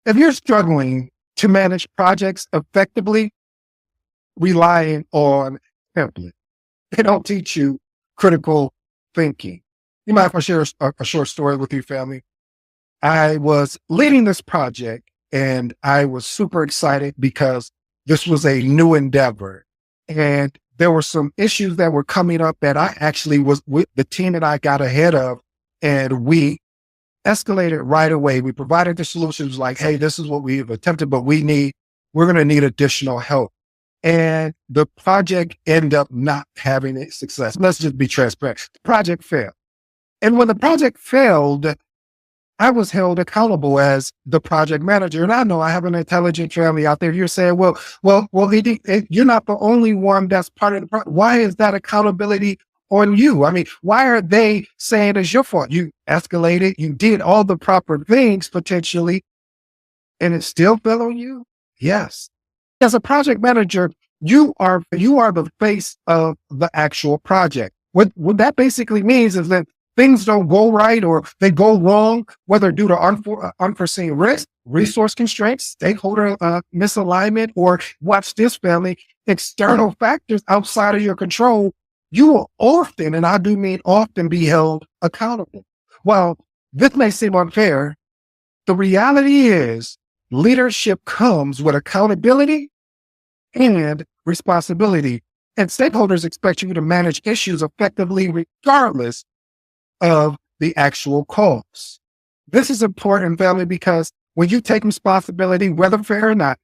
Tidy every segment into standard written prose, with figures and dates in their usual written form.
If you're struggling to manage projects effectively, relying on templates, they don't teach you critical thinking. You might have to share a short story with your family. I was leading this project and I was super excited because this was a new endeavor. And there were some issues that were coming up that I actually was with the team that I got ahead of, and we escalated right away. We provided the solutions like, hey, this is what we've attempted, but we're going to need additional help. And the project ended up not having a success. Let's just be transparent. The project failed. And when the project failed, I was held accountable as the project manager. And I know I have an intelligent family out there. You're saying, well, you're not the only one that's part of the project. Why is that accountability on you? I mean, why are they saying it's your fault? You escalated, you did all the proper things potentially, and it still fell on you? Yes. As a project manager, you are the face of the actual project. What that basically means is that things don't go right or they go wrong, whether due to unforeseen risk, resource constraints, stakeholder misalignment, or watch this family, external factors outside of your control, you will often, and I do mean often, be held accountable. Well, this may seem unfair. The reality is leadership comes with accountability and responsibility, and stakeholders expect you to manage issues effectively regardless of the actual cause. This is important, family, because when you take responsibility, whether fair or not,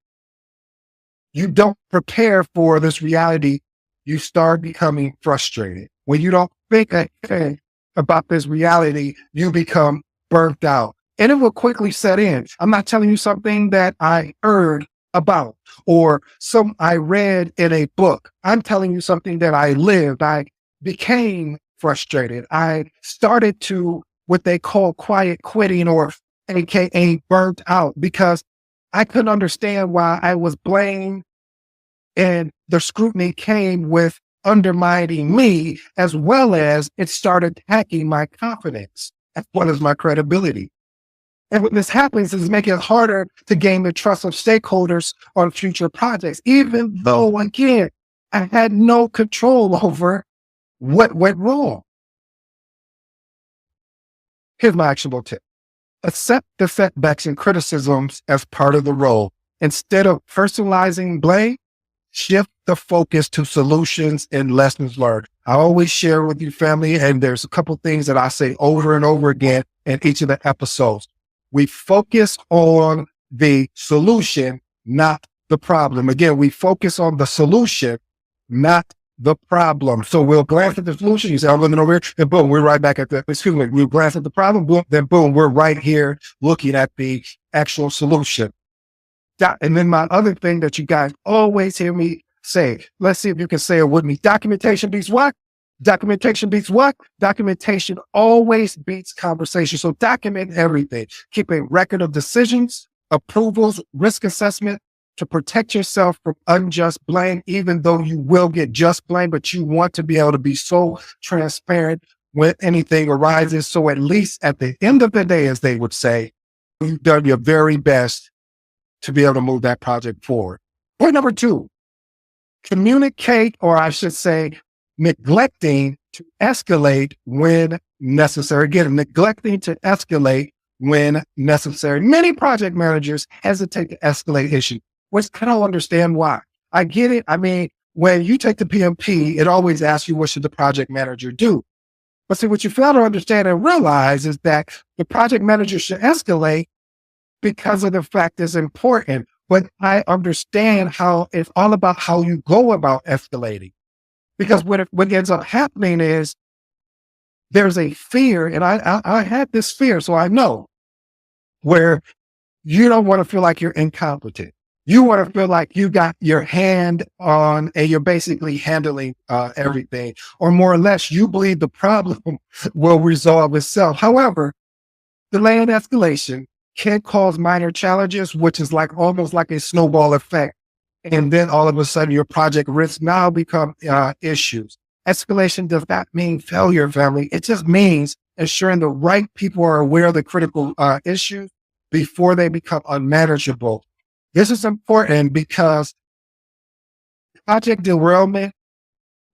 you don't prepare for this reality. You start becoming frustrated. When you don't think ahead about this reality, you become burnt out, and it will quickly set in. I'm not telling you something that I heard about or some I read in a book. I'm telling you something that I lived. I became frustrated. I started to what they call quiet quitting, or AKA burnt out, because I couldn't understand why I was blamed, and the scrutiny came with undermining me, as well as it started hacking my confidence as well as my credibility. And what this happens is making it harder to gain the trust of stakeholders on future projects, even though, again, I had no control over what went wrong. Here's my actionable tip. Accept the setbacks and criticisms as part of the role. Instead of personalizing blame, shift the focus to solutions and lessons learned. I always share with you, family, and there's a couple things that I say over and over again in each of the episodes. We focus on the solution, not the problem. Again, we focus on the solution, not the problem. So we'll glance at the solution. You say, I'm looking over here, and boom, we're right back at we'll glance at the problem, boom, then boom, we're right here looking at the actual solution. And then my other thing that you guys always hear me say, let's see if you can say it with me. Documentation beats what? Documentation beats what? Documentation always beats conversation. So document everything. Keep a record of decisions, approvals, risk assessment to protect yourself from unjust blame, even though you will get just blame, but you want to be able to be so transparent when anything arises. So at least at the end of the day, as they would say, you've done your very best to be able to move that project forward. Point number 2, communicate, or I should say, neglecting to escalate when necessary. Again, neglecting to escalate when necessary. Many project managers hesitate to escalate issues, which I don't understand why. I get it. I mean, when you take the PMP, it always asks you, what should the project manager do? But see, what you fail to understand and realize is that the project manager should escalate because of the fact it's important. But I understand how it's all about how you go about escalating. Because what ends up happening is there's a fear, and I had this fear, so I know, where you don't want to feel like you're incompetent. You want to feel like you got your hand on, and you're basically handling everything, or more or less, you believe the problem will resolve itself. However, delayed escalation can cause minor challenges, which is like almost like a snowball effect. And then all of a sudden your project risks now become issues. Escalation does not mean failure, family. It just means ensuring the right people are aware of the critical issues, before they become unmanageable. This is important because project derailment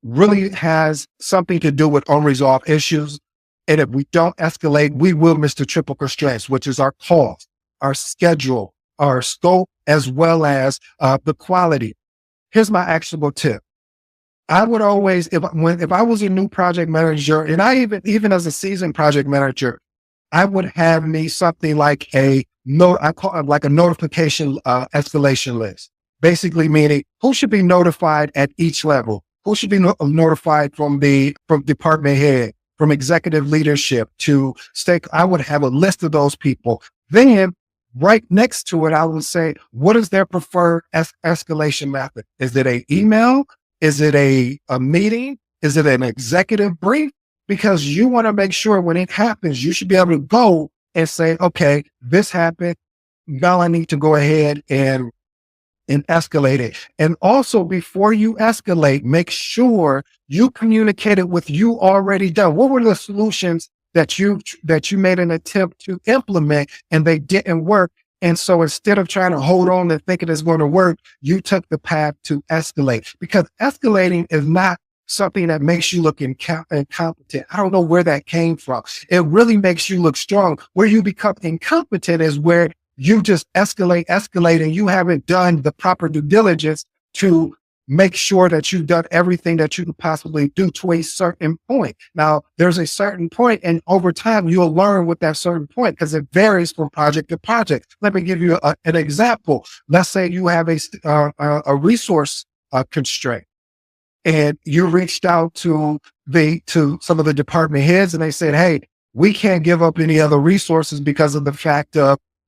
really has something to do with unresolved issues. And if we don't escalate, we will miss the triple constraints, which is our cost, our schedule, our scope, as well as the quality. Here's my actionable tip. I would always, if I was a new project manager, and I even as a seasoned project manager, I would have me something like I call it like a notification escalation list. Basically meaning who should be notified at each level, who should be notified from department head, from executive leadership to stake. I would have a list of those people. Then right next to it, I would say, what is their preferred escalation method? Is it an email? Is it a meeting? Is it an executive brief? Because you want to make sure when it happens, you should be able to go and say, okay, this happened. Now I need to go ahead and escalate it. And also before you escalate, make sure you communicated with you already done. What were the solutions that you made an attempt to implement and they didn't work? And so instead of trying to hold on and thinking it's going to work, you took the path to escalate, because escalating is not something that makes you look incompetent. I don't know where that came from. It really makes you look strong. Where you become incompetent is where you just escalate, and you haven't done the proper due diligence to make sure that you've done everything that you could possibly do to a certain point. Now, there's a certain point, and over time, you'll learn what that certain point, because it varies from project to project. Let me give you an example. Let's say you have a resource constraint, and you reached out to some of the department heads, and they said, "Hey, we can't give up any other resources because of the fact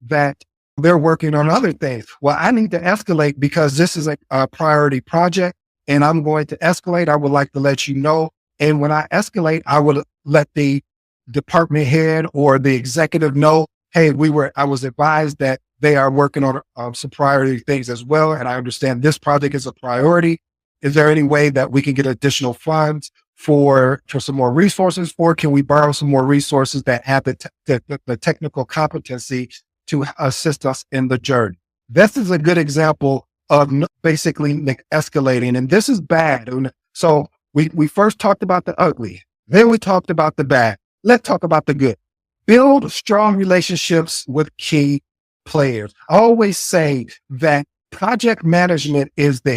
that they're working on other things." Well, I need to escalate because this is a priority project, and I'm going to escalate. I would like to let you know. And when I escalate, I would let the department head or the executive know, "Hey, I was advised that they are working on some priority things as well. And I understand this project is a priority. Is there any way that we can get additional funds for some more resources, or can we borrow some more resources that have the technical competency to assist us in the journey?" This is a good example of basically escalating. And this is bad. So we first talked about the ugly, then we talked about the bad. Let's talk about the good. Build strong relationships with key players. I always say that project management is the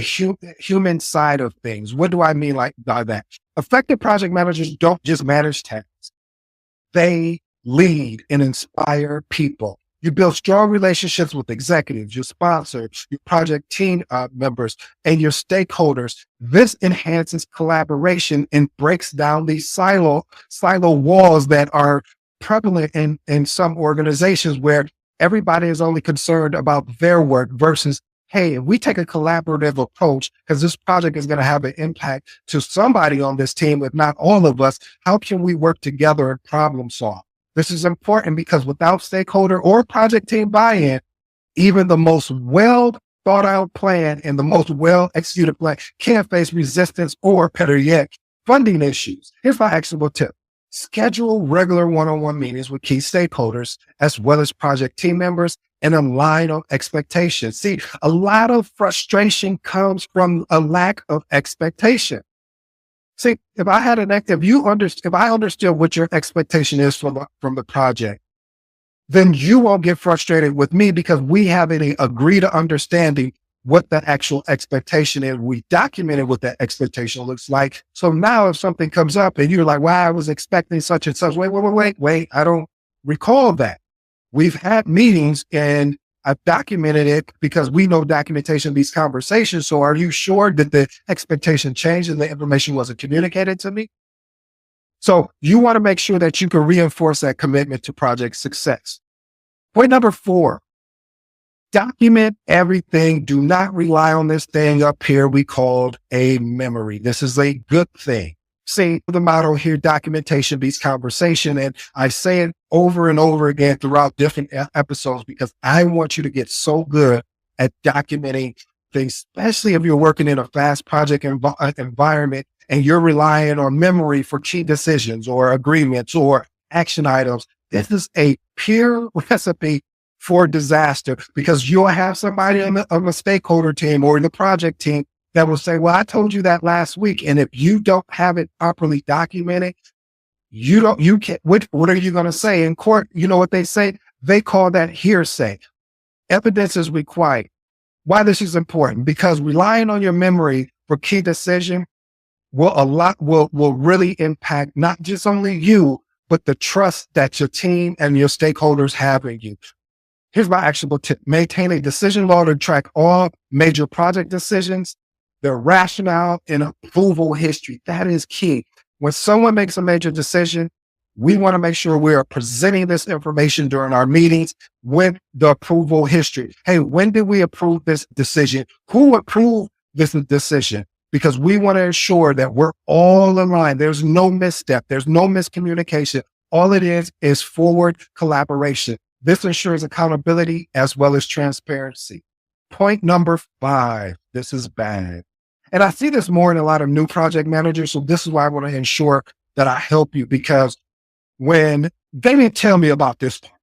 human side of things. What do I mean by that? Effective project managers don't just manage tasks. They lead and inspire people. You build strong relationships with executives, your sponsors, your project team members, and your stakeholders. This enhances collaboration and breaks down these silo walls that are prevalent in some organizations, where everybody is only concerned about their work versus, hey, if we take a collaborative approach, because this project is going to have an impact to somebody on this team, if not all of us, how can we work together and problem solve? This is important because without stakeholder or project team buy-in, even the most well thought out plan and the most well executed plan can face resistance, or better yet, funding issues. Here's my actionable tip. Schedule regular one-on-one meetings with key stakeholders as well as project team members, and align on expectations. See, a lot of frustration comes from a lack of expectation. See, if I understood what your expectation is from the project, then you won't get frustrated with me, because we have an agreed understanding what the actual expectation is. We documented what that expectation looks like. So now if something comes up and you're like, "Wow, I was expecting such and such." Wait, I don't recall that. We've had meetings and I've documented it because we know documentation of these conversations. So are you sure that the expectation changed and the information wasn't communicated to me? So you want to make sure that you can reinforce that commitment to project success. Point number 4, document everything. Do not rely on this thing up here we called a memory. This is a good thing. See, the motto here, documentation beats conversation. And I say it over and over again throughout different episodes, because I want you to get so good at documenting things, especially if you're working in a fast project environment and you're relying on memory for key decisions or agreements or action items. This is a pure recipe for disaster, because you'll have somebody on the stakeholder team or the project team that will say, well, I told you that last week. And if you don't have it properly documented, you can't, what are you going to say in court? You know what they say? They call that hearsay. Evidence is required. Why this is important? Because relying on your memory for key decision will really impact not just only you, but the trust that your team and your stakeholders have in you. Here's my actionable tip. Maintain a decision log to track all major project decisions, their rationale, and approval history. That is key. When someone makes a major decision, we want to make sure we are presenting this information during our meetings with the approval history. Hey, when did we approve this decision? Who approved this decision? Because we want to ensure that we're all aligned. There's no misstep. There's no miscommunication. All it is forward collaboration. This ensures accountability as well as transparency. Point number 5. This is bad. And I see this more in a lot of new project managers. So this is why I want to ensure that I help you, because when they didn't tell me about this part.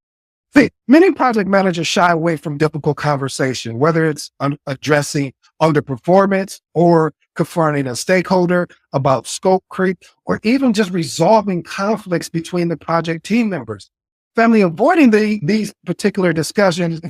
See, many project managers shy away from difficult conversation, whether it's addressing underperformance or confronting a stakeholder about scope creep, or even just resolving conflicts between the project team members. Family, avoiding these particular discussions,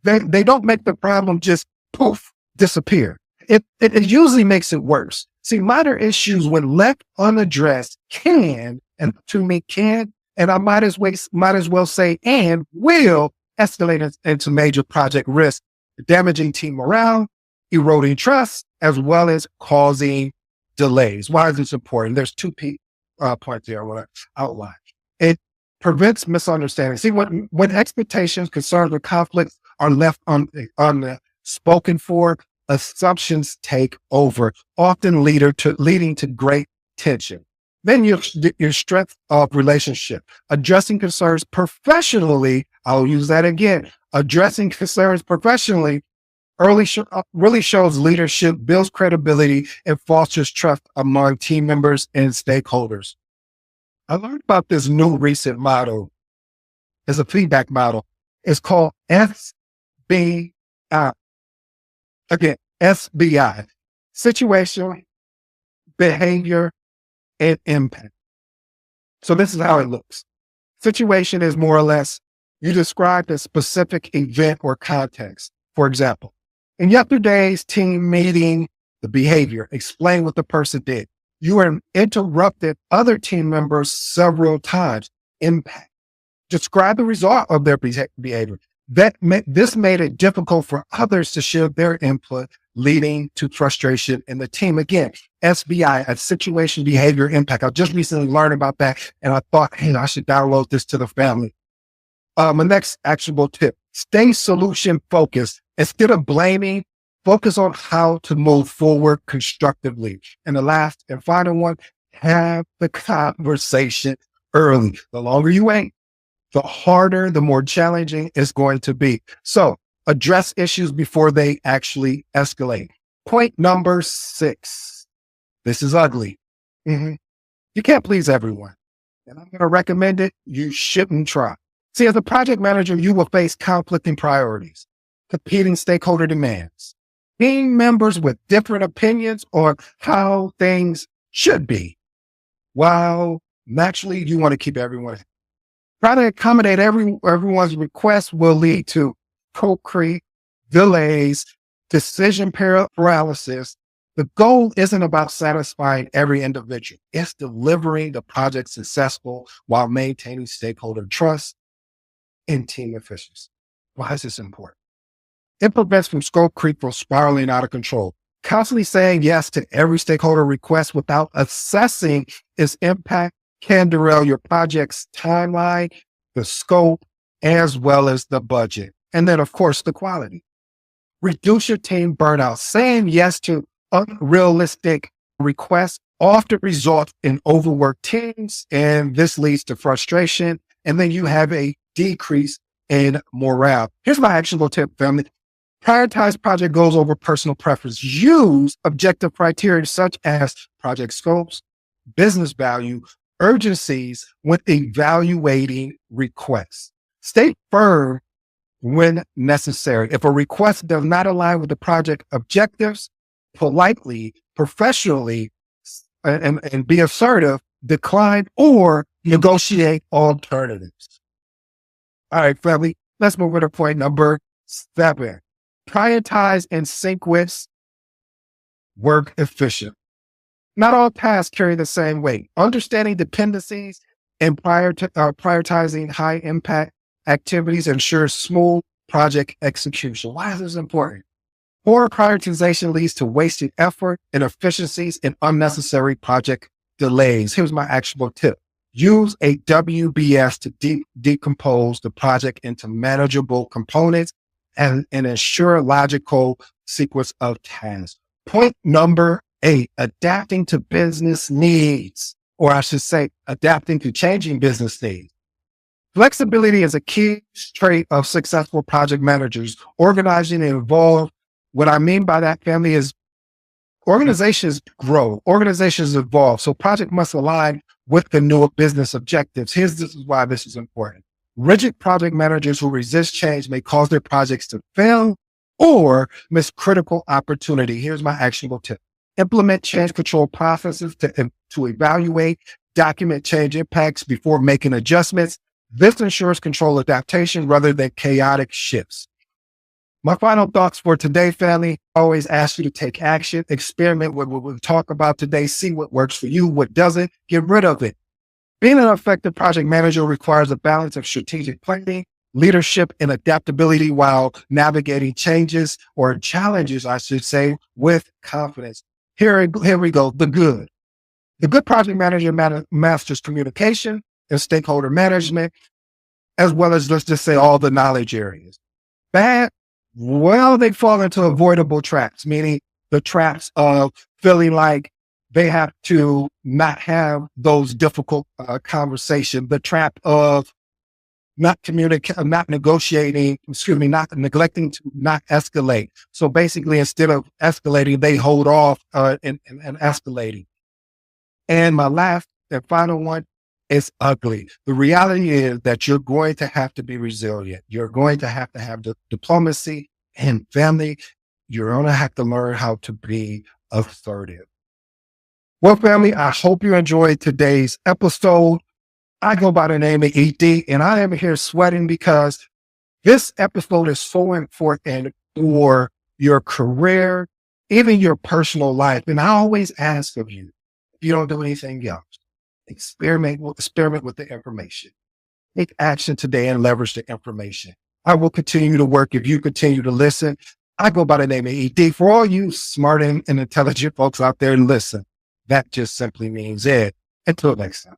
they don't make the problem just poof, disappear. It usually makes it worse. See, minor issues when left unaddressed can, and to me can, and I might as well say, and will escalate into major project risk, damaging team morale, eroding trust, as well as causing delays. Why is this important? There's two points here I want to outline. It prevents misunderstanding. See, when expectations, concerns, or conflicts are left unspoken for, assumptions take over, often leading to great tension. Then your strength of relationship, addressing concerns professionally. I'll use that again. Addressing concerns professionally really shows leadership, builds credibility, and fosters trust among team members and stakeholders. I learned about this new recent model. It's a feedback model. It's called SBI. Again, SBI, situation, behavior, and impact. So this is how it looks. Situation is more or less, you described a specific event or context. For example, in yesterday's team meeting, the behavior, explain what the person did. You interrupted other team members several times. Impact. Describe the result of their behavior. This made it difficult for others to share their input, leading to frustration in the team. Again, SBI, a situation, behavior, impact. I just recently learned about that, and I thought, hey, I should download this to the family. My next actionable tip, stay solution focused. Instead of blaming, focus on how to move forward constructively. And the last and final one, have the conversation early. The longer you wait, the harder, the more challenging it's going to be. So address issues before they actually escalate. Point number 6. This is ugly. You can't please everyone. And I'm going to recommend it. You shouldn't try. See, as a project manager, you will face conflicting priorities, competing stakeholder demands, team members with different opinions on how things should be. While naturally you want to keep everyone. Try to accommodate everyone's requests will lead to co-create, delays, decision paralysis. The goal isn't about satisfying every individual. It's delivering the project successful while maintaining stakeholder trust and team efficiency. Why is this important? It prevents from scope creep from spiraling out of control. Constantly saying yes to every stakeholder request without assessing its impact can derail your project's timeline, the scope, as well as the budget. And then, of course, the quality. Reduce your team burnout. Saying yes to unrealistic requests often results in overworked teams, and this leads to frustration. And then you have a decrease in morale. Here's my actionable tip, family. Prioritize project goals over personal preference. Use objective criteria such as project scopes, business value, urgencies when evaluating requests. Stay firm when necessary. If a request does not align with the project objectives, politely, professionally, and be assertive, decline or negotiate alternatives. All right, family, let's move on to point number 7. Prioritize and sequence work efficient. Not all tasks carry the same weight. Understanding dependencies and prioritizing high impact activities ensures smooth project execution. Why is this important? Poor prioritization leads to wasted effort, inefficiencies, and unnecessary project delays. Here's my actionable tip. Use a WBS to decompose the project into manageable components and ensure logical sequence of tasks. Point number 8, adapting to business needs, or I should say, adapting to changing business needs. Flexibility is a key trait of successful project managers. Organizing and evolve. What I mean by that, family, is organizations grow, organizations evolve. So project must align with the new business objectives. This is why this is important. Rigid project managers who resist change may cause their projects to fail or miss critical opportunity. Here's my actionable tip. Implement change control processes to evaluate, document change impacts before making adjustments. This ensures controlled adaptation rather than chaotic shifts. My final thoughts for today, family, I always ask you to take action, experiment with what we talk about today, see what works for you, what doesn't, get rid of it. Being an effective project manager requires a balance of strategic planning, leadership, and adaptability while navigating changes or challenges, I should say, with confidence. Here we go. The good. The good project manager masters communication and stakeholder management, as well as, let's just say, all the knowledge areas. Bad, well, they fall into avoidable traps, meaning the traps of feeling like they have to not have those difficult conversations, the trap of not neglecting to not escalate. So basically, instead of escalating, they hold off and escalating. And my last and final one is ugly. The reality is that you're going to have to be resilient. You're going to have the diplomacy, and family, you're going to have to learn how to be assertive. Well, family, I hope you enjoyed today's episode. I go by the name of ED, and I am here sweating because this episode is so important for your career, even your personal life. And I always ask of you, if you don't do anything else, experiment with the information. Take action today and leverage the information. I will continue to work if you continue to listen. I go by the name of ED. For all you smart and intelligent folks out there, listen. That just simply means it. Until next time.